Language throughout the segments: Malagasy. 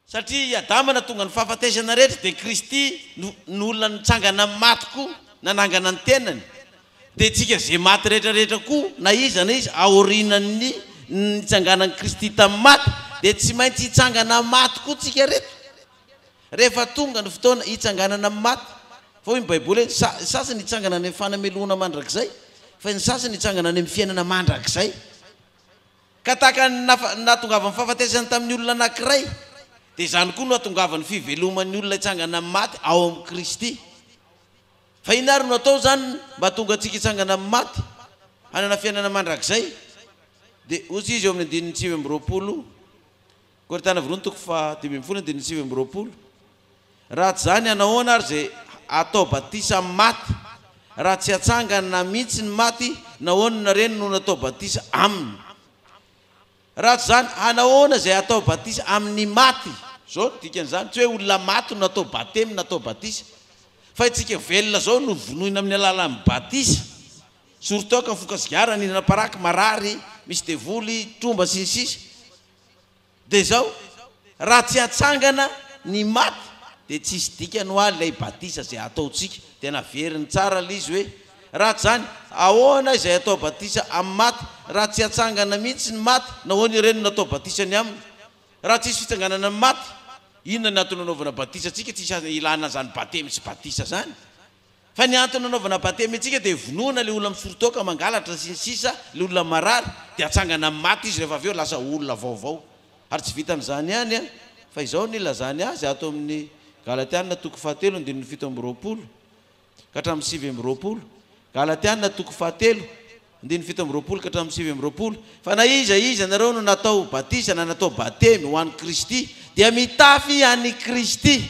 satria adamana tonga ny fahafatesana rehetra dia Kristy n'olona nitsangana matiko nanangana ny tenany dia tsika zay maty rehetrarehetra koa na iza aorinan'ny nitsanganan'ny Kristy tamin'ny maty dia tsy maintsy hitsangana maty koa tsika rehetra rehefa tonga ny fotoana hitsanganana maty fa hoy ny baiboly hoe sasany hitsangana any amin'ny fanamelona mandrakizay fa ny sasany hitsangana any amin'ny fiainana mandrakizay ka tahaka nahatongavan'ny fahafatesana tamin'ny olona anankiray dia izany koa no hahatongavan'ny fiveloman'ny olona hitsangana amin'ny maty ao amin'ny Kristy fa ina ary no atao zany mba tonga antsika hitsangana amin'ny maty hanana fiainana mandrakizay dia ozy izy eo amin'ny andininy 9:20 Koritana voalohany toko 5:9 raha tsy zany anahoana ary zay atao batisa amin'ny maty raha tsy hatsangana mihitsy ny maty nahoana reny no natao batisa aminy raha tsy zany anahoana zay atao batisa amin'ny maty zao dikan'izany tsy hoe olona maty no natao batemy natao batisa fa itsika velona zao no vonoina amin'ny alalan'ny batisa surtout ka fokasigara ninana paraky marary misy devoly tromba sisisy dia zao raha tsy hatsangana ny maty dia tsisy dikany ho aly ilay batisa zay ataotsika dia naveriny tsara l izy hoe raha tsy zany ahoana izay atao batisa amin'ny maty raha tsy hatsangana mihitsy ny maty nahoana ireny natao batisany aminy raha tsisy fitsanganana ny maty inona ny antony anaovana batisa atsika tsisy ilana zany batemy sy batisa zany fa ny antony anaovana batemy atsika dia vonoana le olona misoritoka mangalatra sisa le olona marary dia hatsangana amin'ny maty izy rehefa avy eo lasa olona vaovao ary tsy vitan'izany ihany a fa izao ny lazany azy ato amin'ny Galatiana toko 7:7 ka hatramin'ny 9:20 Galatiana toko 7:7 ka hatramin'ny 9:20 fa na iza nareo no natao batisa na natao batemy ho an'ny Kristy dia mitafy an'i Kristy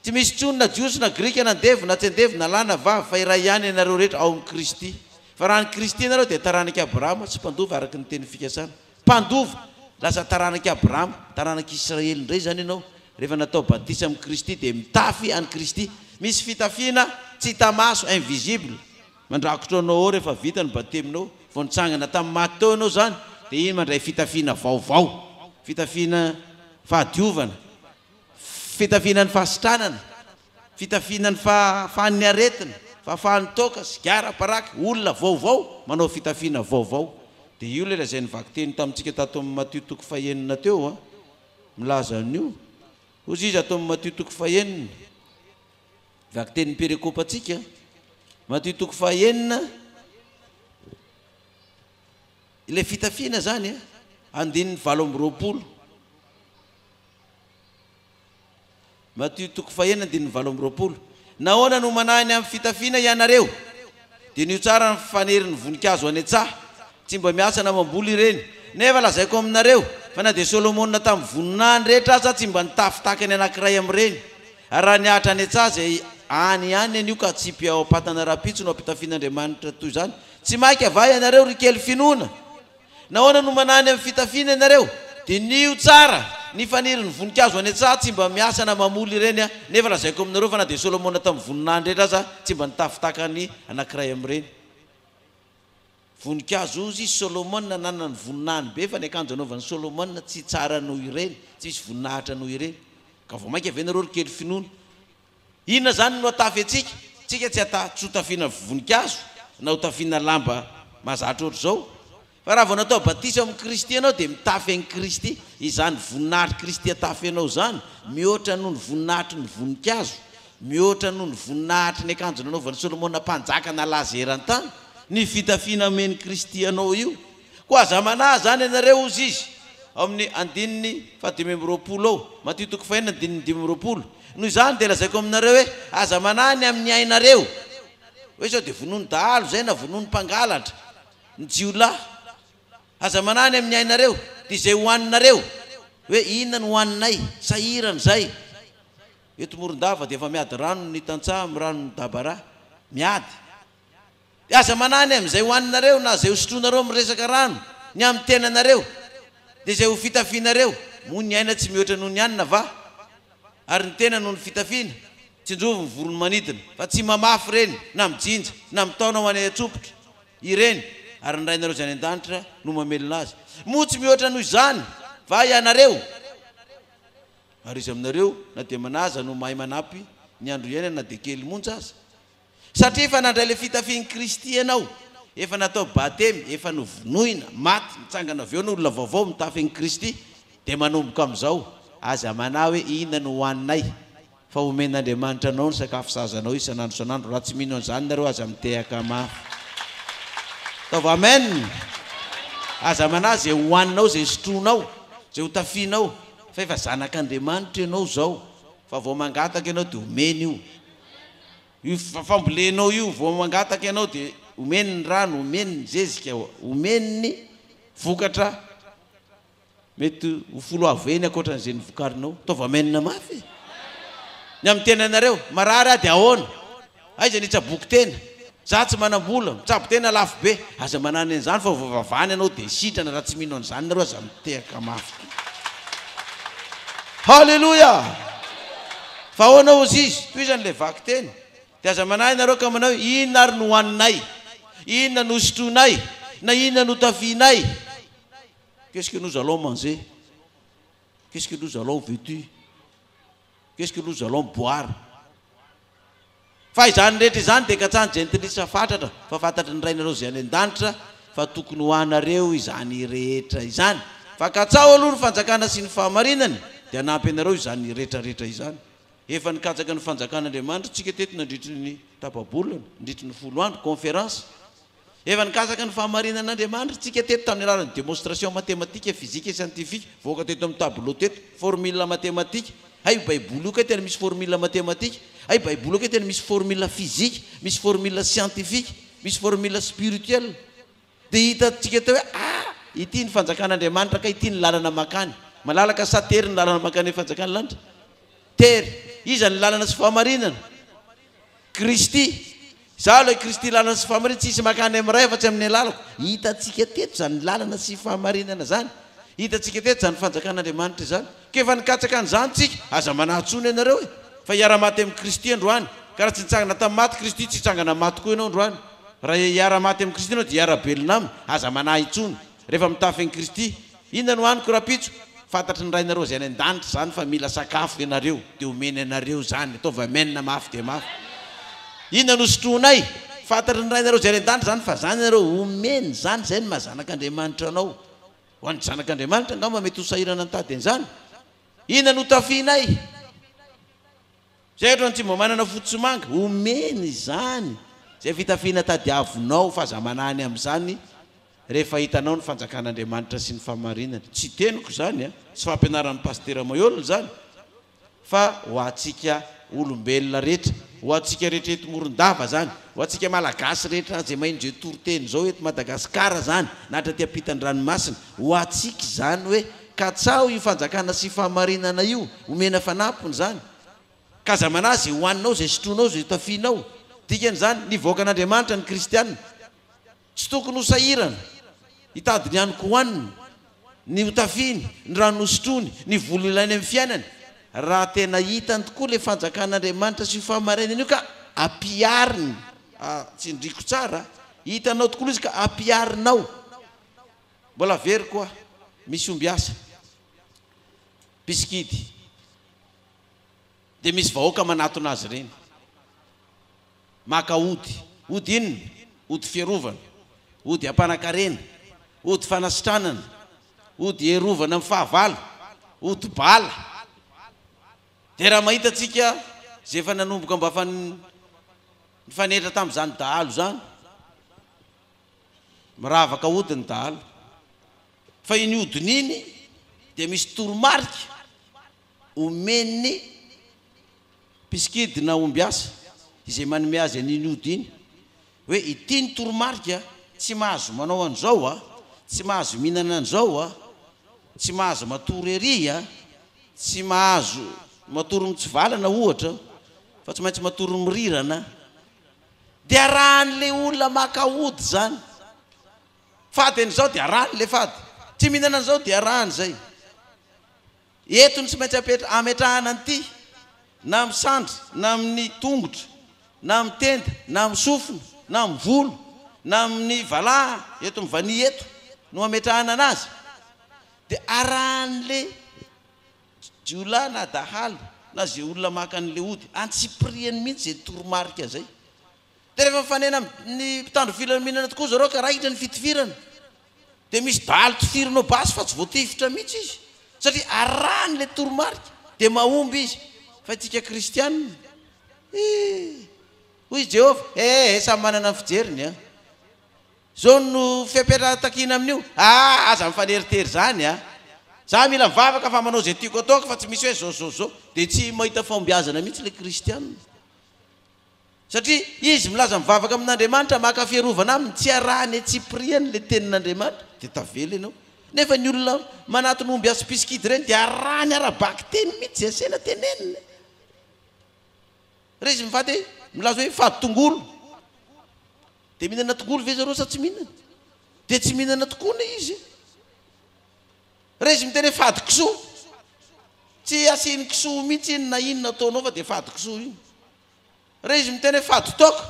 tsy misy tsony na jiosy na grika na ndevo na tsy andevo na lahy na vavy fa iray ihany ianareo rehetra ao amin'ny Kristy fa raha ny Kristy ianareo dia taranaky Abrahama tsy mpandova araky ny teny fikasana mpandova lasa taranaky Abrahama taranaky Israely indray zany ianao rehefa natao batisa amin'ny Kristy dia mitafy an'i Kristy misy fitafiana tsy hita maso invisible mandrakotra anao ao rehefa vita ny bateminao vao nitsangana tamin'ny maty teo ianao zany dia iny mandray fitafiana vaovao fitafiana fahadiovana fitafiana ny fahasitranana fitafiana ny fahafahan'ny aretina fahafahan'ny toka sigara paraky olona vaovao manao fitafiana vaovao dia io le lazay nivaky teny tamintsika tato amin'ny Matthieu toko 9 teo a milaza an'io ozy izy atao amin'ny Matthieu toko 9 vaky teny perekopa atsika Matthieu toko 9 ile fitafiana zany a 9:20 Matthieu toko 9:20 nahoana no manany amin'ny fitafiana ianareo dia nio tsara ny fanerin'ny voninkazo any an-tsaha tsy mba miasa na mamboly ireny nefa lazaiko aminareo fa na dia Solomona tamin'ny voninahiny rehetra aza tsy mba nitafitaka ny anankiray amin'ireny ary raha niahatra any an-tsaha zay any anio ka tsy mpiao apatana rapitso no ampiitafian'Andriamanitra toy zany tsy mainky avay ianareo ry kely finoana nahoana no manany amin'ny fitafiana ianareo dia nio tsara ny faniriny voninkazo any an-tsaha tsy mba miasa na mamoly ireny a nefa lazaiko aminareo fa na dia Solomona tamin'ny voninahiny rehetra aza tsy mba nitafitaka ny anankiray amin'ireny voninkazo ozy Solomona nanana ny voninahiny be fa ny akanjo anaovan'ny Solomona tsy tsara noho ireny tsy misy voninahitra noho ireny ka vao mainka avy nareo ry kely finoana inona zany no atafy atsika tsika tsy hotafiana voninkazo na hotafiana lamba mahazatra ohatr' zao fa raha vao natao batisa amin'ny Kristy ianao dia mitafy an'i Kristy izany voninahitry Kristy atafy ianao zany mihoatra noho ny voninahitry ny voninkazo mihoatra noho ny voninahitry ny akanjo nanaovan'ny Solomona mpanjaka nalaza eran-tany ny fitafiana ameny Kristy anao io ko aza manahy zany ianareo ozy izy amin'ny 9:20 ao Matthieu toko 9:20 noho izany dia lazaiko aminareo hoe aza manahy ny amin'ny ainareo hoe sao dia vonoany dahalo zay na vonoany mpangalatra ny jiolahy aza manahy ny amin'ny ainareo dia izay hoaninareo hoe inona ny hoaninay sahirana zay eto Morondava dia efa miady rano ny tantsaha amin'ny rano ny Dabara miady aza manany amin'izay hoaninareo na zay hosotronareo amin'ny resaka rano ny amin'ny tenanareo dia izay ho fitafianareo moa ny aina tsy mihoatra noho ny anina va ary ny tena noho ny fitafiana tsy njovy ny vorony manidina fa tsy mamafy reny na mijinja na mitaona ho any atsopotra ireny ary ny rainareo zany an-danitra no mamelona azy moa tsy mihoatra noho izany va ianareo ary izy aminareo na dia manaza no mahay manampy ny andro iaina na dia kely monja aza satria efa nandray le fitafian'i Kristy ianao efa natao batemy efa novonoina maty mitsangana avy eo ny olona vaovao mitafy an'i Kristy dia manomboka amin'izao aza manao hoe inona no hoaninay fa omen'Andriamanitra anao ny sakafo sazanao isan'andro isan'andro raha tsy mino an'izany nareo aza mitehaka mafy taova amen aza manao zay hoaninao zay sotronao zay hotafianao fa efa zanak'Andriamanitra ianao zao fa vao mangataka ianao dia omeny io fambolenao io vao mangataka ianao dia omeny ny rano omeny ny zezika omeny ny vokatra mety ho folo aveny akoatran'izay nivokarinao taova amenina mafy ny amin'ny tenanareo marary dia ahoana aiza nitsaboky tena za tsy manam-bola mitsabo tena lafo be aza manany an'izany fa vavavany ianao dia sitrana raha tsy mino an'izany nareo aza mitehaka mafy halleloja fa ahoana ozy izy toy izany le vaky teny dia aza manahy nareo ka manao inona ary no hoaninay inona no sotronay na inona no tafianay qu'est-ce que nous allons manger qu'est-ce que nous allons vêtir qu'est-ce que nous allons boire fa izany rehetra izany dia katsany jentilisa fatratra fa fantatra ny rainareo zay any an-danitra fa tokony hoanareo izany rehetra izany fa katsao aloha ny fanjakana sy ny fahamarinany dia hanampy anareo izany rehetrarehetra izany efa nikatsaka ny fanjakan'Andriamanitra tsika teto nandritry ny tapabolana nandritry ny 10 andro conférence efa nikasaka ny fahamarinan'Andriamanitra tsika teto tamin'ny alalan'ny démonstration mathématique physique et scientifique voaka teto amin'ny tableau teto formule mathématique ay baiboly io ka tena misy formule mathématique ay baiboly io ka tena misy formule physique misy formule scientifique misy formule spirituelle dia hitatsika teo hoe ity ny fanjakan'Andriamanitra ka ity ny lalana makany malalaka sa tery ny lalana makany ny fanjakany lanitra tery iza ny lalana sy fahamarinana Kristy za le Kristy lalana sy fahamarinana tsisy makany amin'ray fa tsy amin'ny alalako hitatsika teto zany lalana sy fahamarinana zany hitatsika teto zany fanjakan'Andriamanitra zany kefa nikatsaka an'izany tsika aza manahtsony ianareo e fa hiara-maty amin'ny Kristy androany ka raha tsy nitsangana tamin'ny maty Kristy tsy hitsangana maty koa ianao androany raha hiara-maty amin'ny Kristy ianao dia hiara-belona aminy aza manahy itsony rehefa mitafy an'i Kristy inona no haniko raha pitso fantatry ny rainareo zay any an-danitra zany fa mila sakafo ianareo dia omeny anareo zany ataova menina mafy dia mafy inona no sotronay fantatry ny rainareo zay any an-danitra zany fa zany ianareo omeny zany zay ny mahazanak'Andriamanitra anao ho an'ny zanak'Andriamanitra angamba mety ho sahirana antady an'izany inona no tafianay zay ohatra ny tsy mba manana fotsomanga omeny zany zay fitafiana tadiavonao fa aza manany amin'izany rehefa hitanao ny fanjakan'Andriamanitra sy ny fahamarinana tsy teniko zany tsy fampianaran'ny pastera Mayolina zany fa ho antsika olombelona rehetra ho antsika rehetra eto Morondava zany ho antsika malagasy rehetra zay maindre toroteny zao eto Madagasikara zany nahatra ty ampitany ranomasina ho antsika zany hoe katsao io fanjakana sy fahamarinana io omena fanampony zany ka aza manazy hoaninao zay sotronao zay tafianao dikan'izany nivoaka an'Andriamanitra ny kristianina tsy tokony ho sahirana hitady ny haniko hoaniny ny hotafiny ny rano nosotrony ny vola ilainy amin'ny fiainany raha tena hitany tokoa le fanjakan'Andriamanitra sy fahamarinana io ka ampiariny tsy ndriko tsara hitanao tokoa izy ka ampiarinao mbola very koa misy omby asa piskidy dia misy vahoaka manatona azy ireny maka ody inona ody fiarovana ody ampanakarena ody fanasitranana ody herovana amin'ny fahavalo ody bala dia raha mahita tsika zay efa nanomboka mba fa nifanetra tamin'izany dahalo zany miravaka ody ny dahalo fa iny odin'iny dia misy toromarika omeny piskidy na omby asa izay manome azy an'iny ody iny hoe ity ny toromarika tsy mahazo manao an'izao tsy mahazo mihinana an'izao tsy mahazo matory ery tsy mahazo matory mitsivalana ohatra fa tsy maintsy matory mirirana dia arahan'le olona maka ody zany fady an'izao dia arahany le fady tsy mihinana an'izao dia arahany zay etony tsy maintsy ametrahana an'ity na amin'ny sandry na amin'ny tongotra na amin'ny tenda na amin'ny sofina na amin'ny volo na amin'ny valaha eto mivania eto no ametrahana anazy dia arahan'le jiolahy na dahalo na zay olona maka an'le ody antsipriany mihitsy zay toromarika zay. De rehefa mifanena ny mpitandro filaminana tokoa zareo ka raikitra ny fitifirana de misy dalo tifirinao basy fa tsy voatifitra mihitsy izy satria arahany le toromarika de mahomby izy. Fa itsika kristianina hoy Jehova samy manana ny fijeriny a zao no fipetratakina amin'io aza mifaneritery zany a za mila mivavaka fa manao zay tiako ataoko fa tsy misy hoe zao de tsy mahita fombiazana mihitsy le kristianina satria izy milaza mivavaka amin'Andriamanitra maka fiarovana aminy tsy arahany tsipriany le tenin'Andriamanitra de tavela ianao nefa ny olona manatony omby azy piskidy reny de arahany arabaky teny mihitsy asena teneniny re izy mivady milaza hoe fady tongolo de mihinana tongolo ve zareo sa tsy mihinana de tsy mihinana tokony izy re izy miteny fady kisoa tsy asiny kisoa mihitsy iny na inona ataonao fa de fady kisoa iny. Re izy miteny fady toka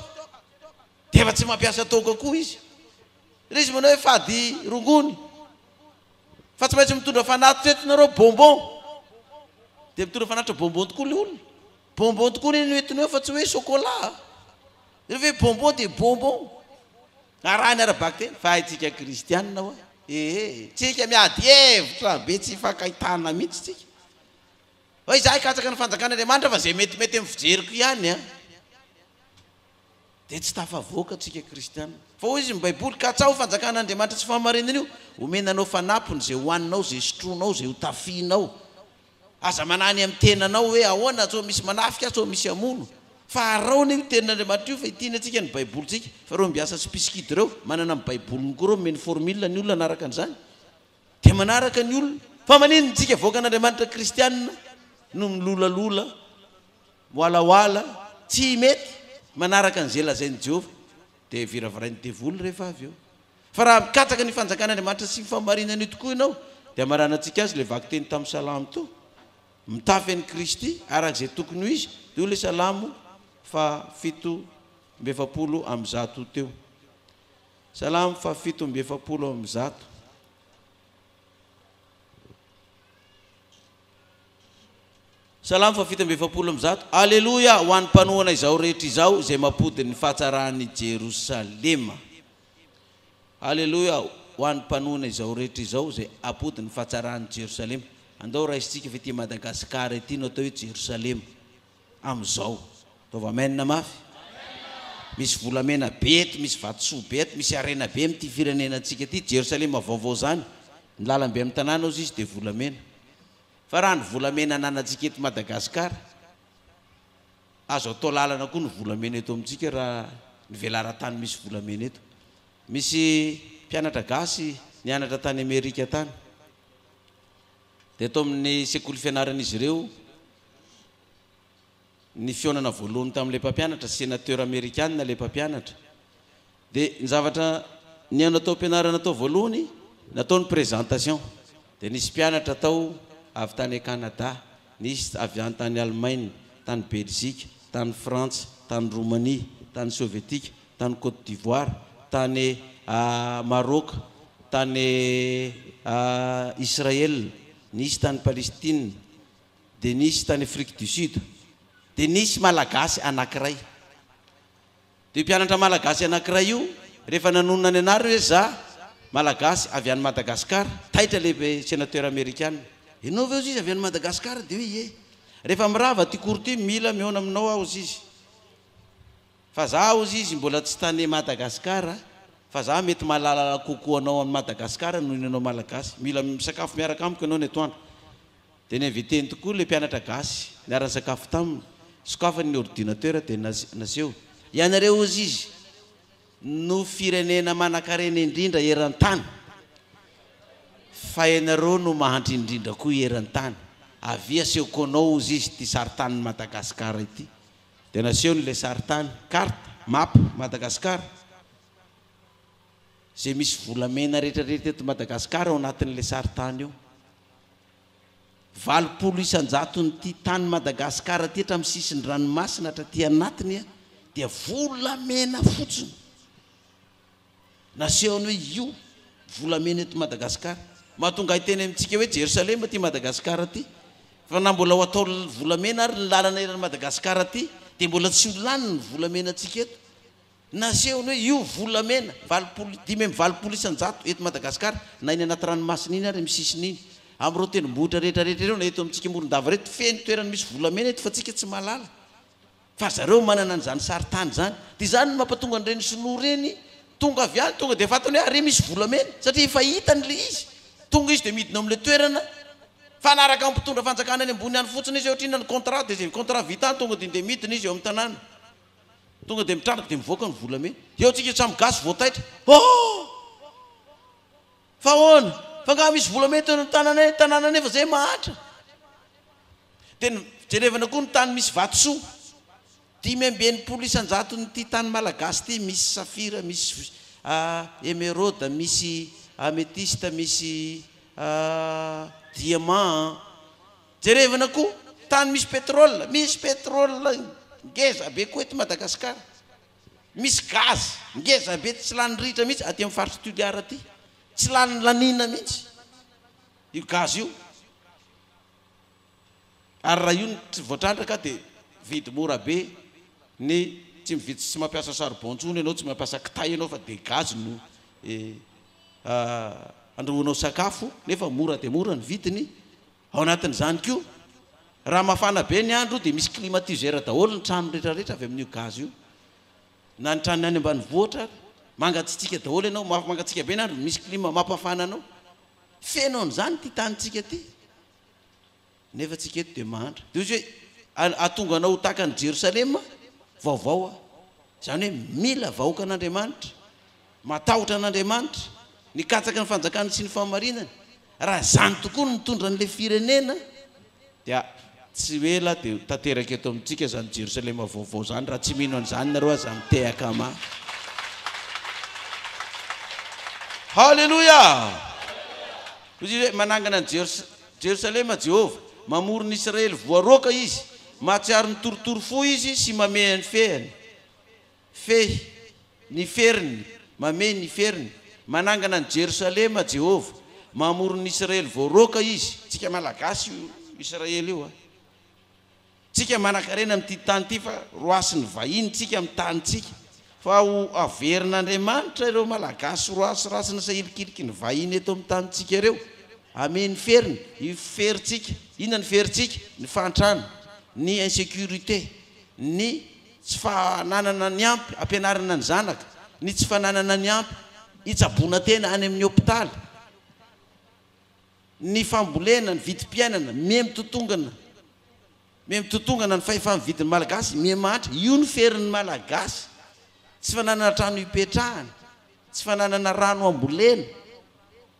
de efa tsy mampiasa toka koa izy. Re izy manao hoe fady rongony fa tsy maintsy mitondra fanaty tetinareo bonbon de mitondra fanatitra bonbon tokoa le olona bonbon tokoa iny noentiny eo fa tsy hoe chocolat rehefa hoe bonbon de bonbon arahany arabaky teny fa itsika kristianina hoa tsika miady hevitra be tsy fakahitana mihitsy tsika hoe izaho hikatsaka ny fanjakan'Andriamanitra fa zay metimety amin'ny fijeriko ihany a de tsy tafavoaka tsika kristianina fa hoy izy ny baiboly ka tsaho fanjakan'Andriamanitra tsy fahamarinana io omenanao fanampony zay hoaninao zay sotronao zay hotafinao aza manany amin'ny tenanao hoe ahoana tsao misy manafika tsao misy amono fa araony io tenin'Andriamanitra io fa itiana antsika ny baiboly tsika fa reo miasa sy piskidy reo manana amin'ny baiboliny koa reo meny formule ny olona anaraka an'izany de manaraka ny olona fa maninony tsika voakan'Andriamanitra kristianina no milolalola moalaoala tsy mety manaraka an'izay lazainy Jehova de viravarainy devoly rehefa avy eo fa raha mikataka ny fanjakan'Andriamanitra sy famarinany tokoa ianao de marana antsika azy le vaky teny tamin'ny salamo to mitafy an'i Kristy arak'izay tokony ho izy de io le salamo fa 7:70 amby 100 teo. Salamo fa 7:70 amby 100. Salamo fa 7:70 amby 100. Alleluia ho an'ny mpanohana izao rehetra izao zay mampody ny fahatsarany Jerosalema. Alleluia ho an'ny mpanohana izao rehetra izao zay apody ny fahatsarany Jerosalema. Andao raisitsika fa ety Madagasikara ety no atao hoe Jerosalema am'izao. Ataova amen na mafy. Misy volamena be eto, misy vatosoa be eto, misy arena be am'ty firenenantsika ty Jerosalema vaovao zany. Ny lalambe amin'ny tanàna ozy izy de volamena. Fa raha ny volamena ananantsika eto Madagasikara azo atao lalana koa ny volamena eto amintsika raha ny velara-tany misy volamena eto. Misy mpianatra gasy nianatra tany Amerika tany de atao amin'ny sekoly fianaran'izy ireo ny fionana voalohany tamin'ilay mpampianatra sénateur américain le mpampianatra de ny zavatra niano atao ampianarana atao voalohany nataony présentation de nisy mpianatra atao avy tany Canada, nisy avy any tany Allemagne, tany Belgique, tany France, tany Roumanie, tany Soviétique, tany Côte d'Ivoire, tany Maroc, tany Israël, nisy tany Palestine, de nisy tany Afrique du Sud, de nisy malagasy anankiray. De mpianatra malagasy anankiray io rehefa nanonona ny anareo hoe za malagasy avy any Madagasikara, taitra le sénateur américain. Ianao ve izy avy any Madagasikara de hoe ie. Rehefa mirava ty kory ty mila miona aminao aho izy. Fa za izy mbola tsy tany Madagasikara, fa za mety mahalala kokoa anao amin'ny Madagasikara noho ianao malagasy. Mila misakafo miaraka amiko ianao ny atoandro. De ninviteny tokoa le mpianatra gasy niarany sakafo taminy. Sokafany ny ordinateur de naseho. Ianareo izy no firenena manan-karena indrindra eran-tany. Fa ianareo no mahantra indrindra koa eran-tany. Avy asehoko anao izy ty saritany Madagasikara ity. De naseho le saritany, carte, map Madagasikara. Zay misy volamena rehetrarehetra eto Madagasikara ao anatin'le saritany io. 20 isan-jato ty tany Madagasikara ty hatramin'ny sisiny ranomasina hatraty anatiny dia volamena fotsiny. Nasehony hoe io volamena eto Madagasikara. Mahatonga iteny amintsika hoe Jerosalema ty Madagasikara ty fa na mbola ho atao volamena ary ny lalana eran'ny Madagasikara ty dia mbola tsy holaniny ny volamena antsika eto nasehony hoe io volamena 5 isan-jato eto Madagasikara na iny anaty ranomasina iny ary misisiny iny amin'ireo tendrombohitra rehetrarehetra ireo na eto amintsika Morondava reto feno toerana misy volamena eto fa tsika tsy mahalala fa zareo manana an'izany saritany zany dia izany no mampatonga an'ireny sinoa reny tonga avy any tonga dia fatony hoe ary misy volamena satria efa hitany le izy tonga izy dia midina amin'ilay toerana fa naraka amin'ny mpitondra fanjakana any ambony any fotsiny izy ohatrina ny contrat dia izay contrat vita any tonga dia midina izy eo amin'ny tanàna tonga dia mitrandrika dia mivoaka ny volamena eo tsika samy gasy voataitra fa hoana fa nga misy volamena teo amin'ny tanàna nefa zay mahatra dia jerevana koa ny tany misy vatosoa 5 isan-jato nyty tany malagasy ty misy safira misy émeraude misy améthyste misy diamant jerevana koa tany misy pétrole ngeza be koa eto Madagasikara misy gaz ngeza be tsy lany ritra mihitsy aty amin'ny faritra Toliara aty tsy lany lanina mihitsy io gaz io ary raha io tsy voatrandraka dia vidy mora be ny tsy mividy tsy mampiasa charbon-tsony ianao tsy mampiasa kitay ianao fa dia gaz no andrahoanao sakafo nefa mora dia mora ny vidiny ao anatin'izany koa raha mafana be ny andro dia misy climatiseur daholo ny trano rehetrarehetra avy amin'io gaz io na ny trano any ambanivohitra mangatsitsika daholo ianao mangatsika be ny andro misy climat mampafana anao feno an'izany ty tanyntsika ty nefa tsika eto dia mahandra dia izy hoe atonga anao tahaka ny Jerosalema vaovao izany hoe mila vahoaka an'Andriamanitra matahotra an'Andriamanitra ny katsaka ny fanjakana sy ny fahamarinana raha zany tokoa ny mitondra an'ilay firenena dia tsy ela dia tanteraka eto amintsika zany Jerosalema vaovao zany raha tsy mino an'izany nareo aza mitehaka ma halleluja izy hoe manangana ny Jerosalema Jehova mamory ny Israely voaroaka izy mahatsiaro ny torotoro fo izy sy mameh ny fehany ny feriny mameh ny feriny manangana ny Jerosalema Jehova mamory ny Israely voaroaka izy tsika malagasy Israely io tsika manakarena amin'ity tany ity fa roasy ny vahiny tsika amin'ny tanytsika fa ho averin'Andriamanitra ireo malagasy roasy rasina sahilikiliky ny vahiny eto amin'ny tanytsika ireo ame ny feriny iferitsika inona ny feritsika ny fantrana ny insécurité ny tsy fananana ny ampy ampianarana ny zanaka ny tsy fananana ny ampy hitsaboana tena any amin'ny hôpitaly ny fambolena ny vidim-piainana me mitotongana ny fahefa-mividin'ny malagasy me mahatra io ny ferin'ny malagasy tsy fananana trano hipetrahana tsy fananana rano ambolena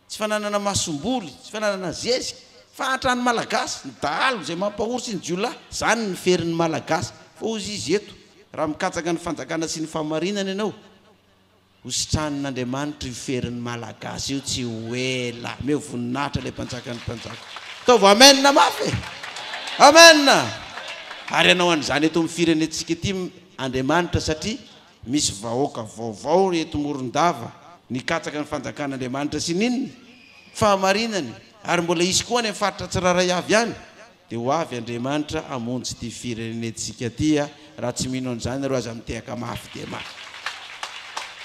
tsy fananana masomboly tsy fananana zezika fa hatrany malagasy ny dahalo zay mampahory sy ny jiolahy zany ny ferin'ny malagasy fa ozy izy eto raha mikatsaka ny fanjakana sy ny fahamarinana ianao hositran'Andriamanitra io ferin'ny malagasy io tsy hoela me voninahitra ilay mpanjaka ny mpanjaka ataovy amen na mafy amen ary ianao an'izany eto amin'ny firenetsika ity Andriamanitra satria misy vahoaka vaovao eto Morondava nikatsaka ny fanjakan'Andriamanitra sy ninny fahamarinany ary mbola isy koa any amin'ny faritra tsiraray avy any dia ho avy Andriamanitra hamonjy ty firenetsika ty raha tsy mino an'izany reo aza mitehaka mafy dia mafy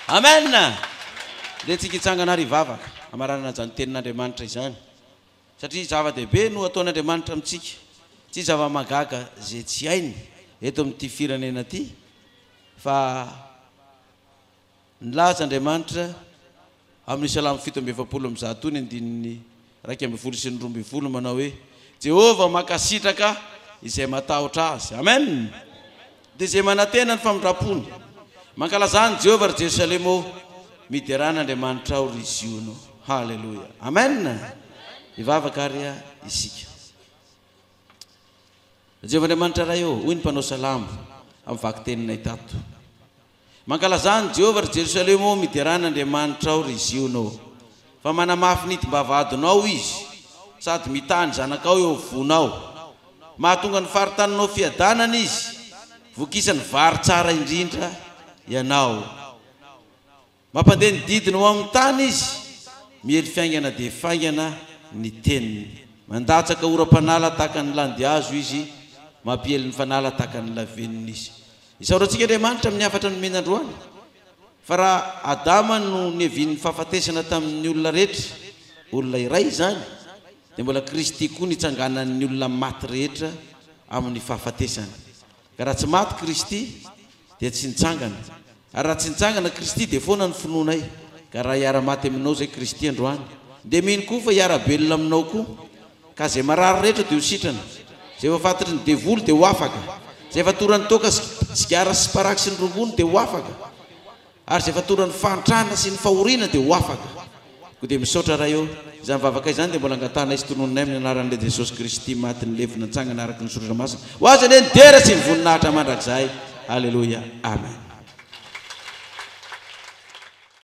amen dia tsika hitsangana ary hivavaka amaranana zany tenin'Andriamanitra izany satria zava-dehibe no ataon'Andriamanitra amintsika tsy zava-magaga zay tsy hainy eto amin'ity firenena ty fa nilaza Andriamanitra amin'ny Salamo 7:20 ny andininy 2:20 sy ny 2:20 manao hoe Jehova makasitraka izay matahotra azy amen dia izay manantena ny famindrapony mankalazany Jehova ry Jerosalema mideran'Andriamanitra ao ry zionao halleluja amen ivavaka ary isika Jehova Andriamanitra ray eo hoy ny mpanao salamo amin'ny vaky teninay tato mankalazany Jehova ry Jerosalema mideran'Andriamanitra ao ry zionao fa manamafy nitim-bavadonao izy sady mitany zanakao eo vonao mahatonga ny faritaninao fiadanana izy vokisany vary tsara indrindra ianao mampandeha ny didinao amin'ny tany izy miely fiaingana dia faingana ny teniny mandatsaka oram-panala tahaka ny landiazo izy mampiely ny fanala tahaka ny lavenina izy isaorantsika Andriamanitra amin'ny afatra nomena androany fa raha Adama no nevin'ny fahafatesana tamin'ny olona rehetra olona iray zany dia mbola Kristy koa nitsanganan'ny olona maty rehetra amin'ny fahafatesana ka raha tsy maty Kristy dia tsy nitsangana ary raha tsy nitsangana Kristy dia foana ny finoanay ka raha hiara-maty aminao zay Kristy androany dia mino koa fa hiara-belona aminao koa ka zay marary rehetra dia ho sitrana zay efa fatry ny devoly dia ho afaka zay efa torany toka sigara sy paraky sy ny rongony dia ho afaka ary zay efa torany fantrana sy ny fahoriana dia ho afaka koa dia misaotra raha eo izany vavaka izany dia mbola angatana izy tonononay amin'ny anaran'ilay Jesosy Kristy maty ny lefina nitsangana araka ny soratra masina ho azy ane nidera sy ny voninahitra mandrakizay. Haleluya, amen.